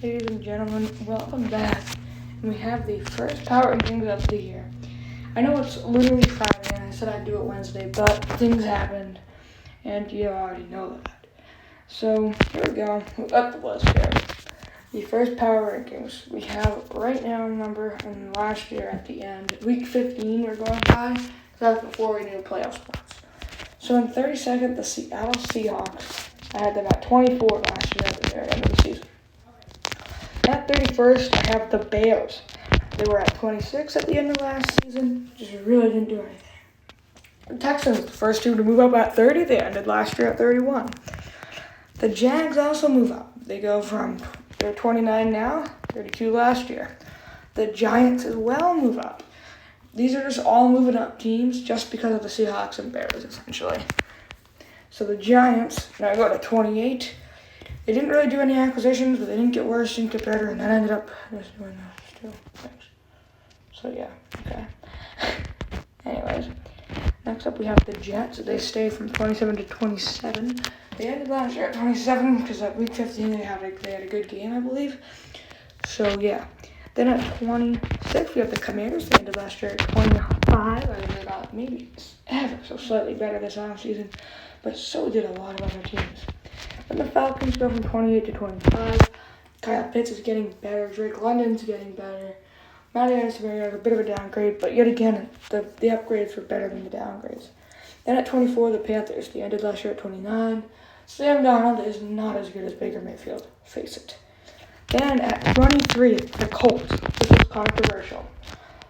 Ladies and gentlemen, welcome back. And we have the first power rankings of the year. I know it's literally Friday and I said I'd do it Wednesday, but things happened and you already know that. So here we go. We got the list here. The first power rankings we have right now number and last year at the end. Week 15 we're going by. That's before we knew playoff spots. So in 32nd, the Seattle Seahawks. I had them at 24 last year at the very end of the season. At 31st, I have the Bears. They were at 26 at the end of last season. Just really didn't do anything. The Texans, the first team to move up at 30. They ended last year at 31. The Jags also move up. They go from, they're 29 now, 32 last year. The Giants as well move up. These are just all moving up teams just because of the Seahawks and Bears, essentially. So the Giants now go to 28. They didn't really do any acquisitions, but they didn't get worse, didn't get better, and then ended up just doing those two things. So yeah, okay. Anyways, next up we have the Jets. They stay from 27 to 27. They ended last year at 27 because at week 15 they had a good game, I believe. So yeah. Then at 26 we have the Commanders. They ended last year at 25. I think they got maybe ever so slightly better this offseason, but so did a lot of other teams. Then the Falcons go from 28 to 25. Kyle Pitts is getting better. Drake London's getting better. Matty Ice had a bit of a downgrade, but yet again, the upgrades were better than the downgrades. Then at 24, the Panthers. They ended last year at 29. Sam Darnold is not as good as Baker Mayfield. Face it. Then at 23, the Colts. This is controversial.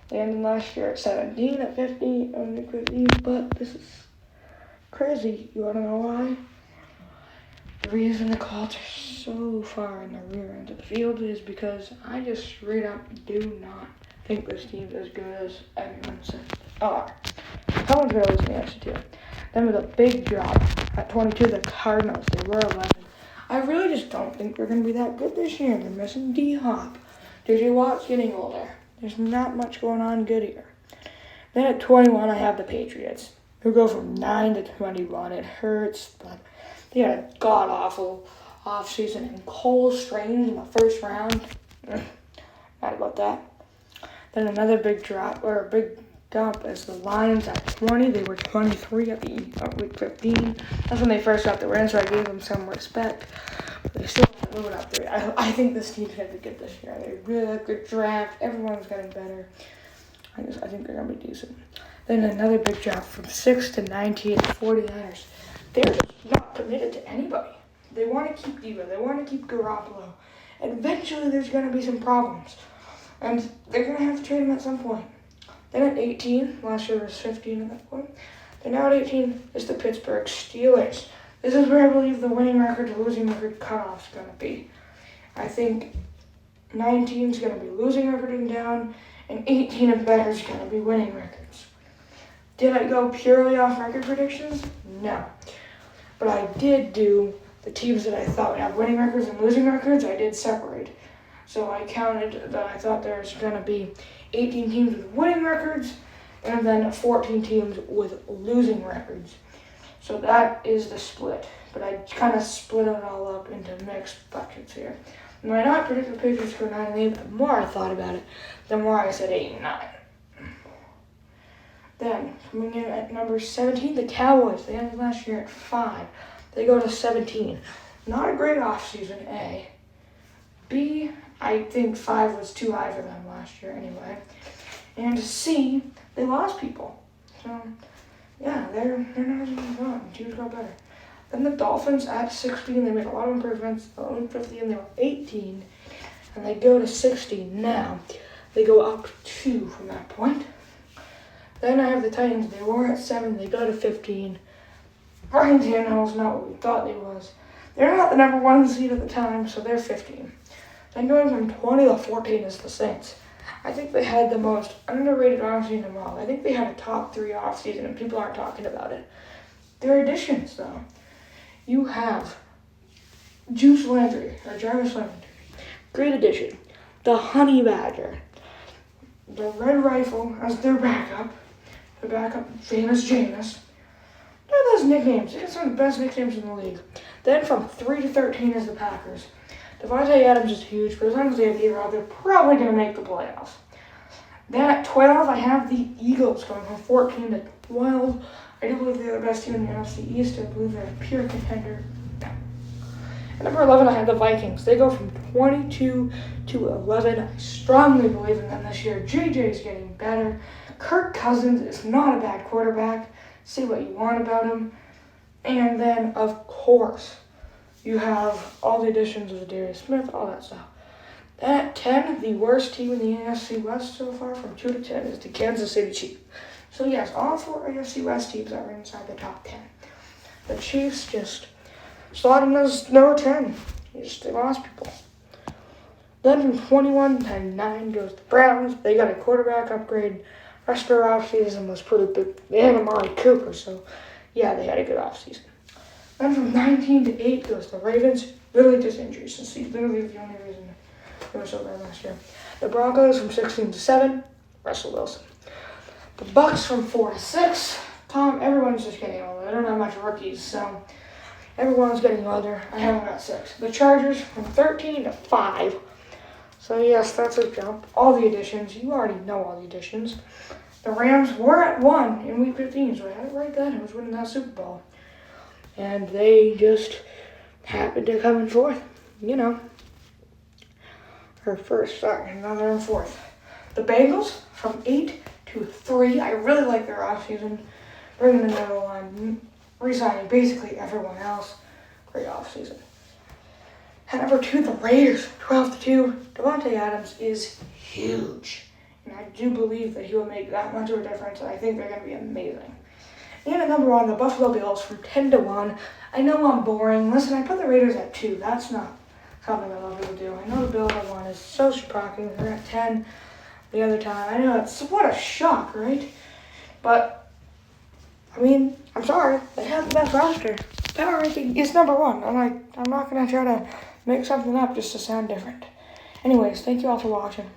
They ended last year at 17 at 50, but this is crazy. You want to know why? The reason the Colts are so far in the rear end of the field is because I just straight up do not think this team's as good as everyone says they are. Someone's going to lose the answer to it. Then with a big drop at 22, the Cardinals. They were 11. I really just don't think they're going to be that good this year. They're missing D-Hop. J.J. Watt's getting older. There's not much going on good here. Then at 21, I have the Patriots, who go from 9 to 21. It hurts, but they had a god-awful offseason. And Cole Strange in the first round. Mad about that. Then another big drop, or a big dump, is the Lions at 20. They were 23 at the week 15. That's when they first got the win, so I gave them some respect. But they still have to move it up 3. I think this team's going to be good this year. They really like their draft. Everyone's getting better. I think they're going to be decent. Then another big drop from 6 to 19, the 49ers. They're just not committed to anybody. They want to keep Diva. They want to keep Garoppolo. Eventually, there's going to be some problems. And they're going to have to trade him at some point. Then at 18, last year was 15 at that point. Then now at 18 is the Pittsburgh Steelers. This is where I believe the winning record to losing record cutoff is going to be. I think 19 is going to be losing record and down, and 18 and better is going to be winning records. Did I go purely off record predictions? No. But I did do the teams that I thought would have winning records and losing records. I did separate. So I counted that I thought there was going to be 18 teams with winning records and then 14 teams with losing records. So that is the split. But I kind of split it all up into mixed buckets here. And I not predicted the Patriots for 9 and 8, but the more I thought about it, the more I said 8 and 9. Then, coming in at number 17, the Cowboys. They ended last year at 5. They go to 17. Not a great offseason, A. B, I think 5 was too high for them last year anyway. And C, they lost people. So, yeah, they're not as fun. Teams got better. Then the Dolphins at 16, they made a lot of improvements. At 15, they were 18. And they go to 16 now. They go up 2 from that point. Then I have the Titans. They were at 7. They go to 15. Ryan Tannehill's not what we thought they was. They're not the number 1 seed at the time, so they're 15. Then going from 20 to 14 is the Saints. I think they had the most underrated offseason of all. I think they had a top 3 offseason, and people aren't talking about it. Their additions, though. You have Jarvis Landry. Great addition. The Honey Badger. The Red Rifle as their backup. The backup, Famous Jameis. Look at those nicknames. They got some of the best nicknames in the league. Then from 3 to 13 is the Packers. Devontae Adams is huge, but as long as they have A-Rod, they're probably going to make the playoffs. Then at 12, I have the Eagles going from 14 to 12. I do believe they're the best team in the NFC East. I believe they're a pure contender. At number 11, I have the Vikings. They go from 22 to 11. I strongly believe in them this year. JJ is getting better. Kirk Cousins is not a bad quarterback. Say what you want about him. And then, of course, you have all the additions of Darius Smith, all that stuff. Then at 10, the worst team in the AFC West so far, from 2 to 10, is the Kansas City Chiefs. So yes, all 4 AFC West teams are inside the top 10. The Chiefs just slotting as number 10. They lost people. Then from 21 to 9 goes the Browns. They got a quarterback upgrade. Rest of their offseason was pretty big. They had Amari Cooper, so yeah, they had a good offseason. Then from 19 to 8 goes the Ravens. Literally just injuries, since he's literally the only reason they were so bad last year. The Broncos from 16 to 7, Russell Wilson. The Bucks from 4 to 6. Everyone's just getting older. I don't have much rookies, so everyone's getting older. I haven't got 6. The Chargers from 13 to 5. So yes, that's a jump. All the additions. You already know all the additions. The Rams were at 1 in Week 15, so I had it right then. I was winning that Super Bowl. And they just happened to come in 4th. You know. Or first, sorry. Now they're in 4th. The Bengals from 8 to 3. I really like their offseason. Bringing in the line, re-signing basically everyone else. Great offseason. At number 2, the Raiders, 12 to 2. Devontae Adams is huge. And I do believe that he will make that much of a difference. And I think they're going to be amazing. And at number 1, the Buffalo Bills from 10 to 1. I know I'm boring. Listen, I put the Raiders at 2. That's not something a lot of people do. I know the Bills at 1 is so shocking. They're at 10 the other time. I know it's what a shock, right? But I mean, I'm sorry. They have the best roster. Power ranking is number 1. I'm not gonna try to make something up just to sound different. Anyways, thank you all for watching.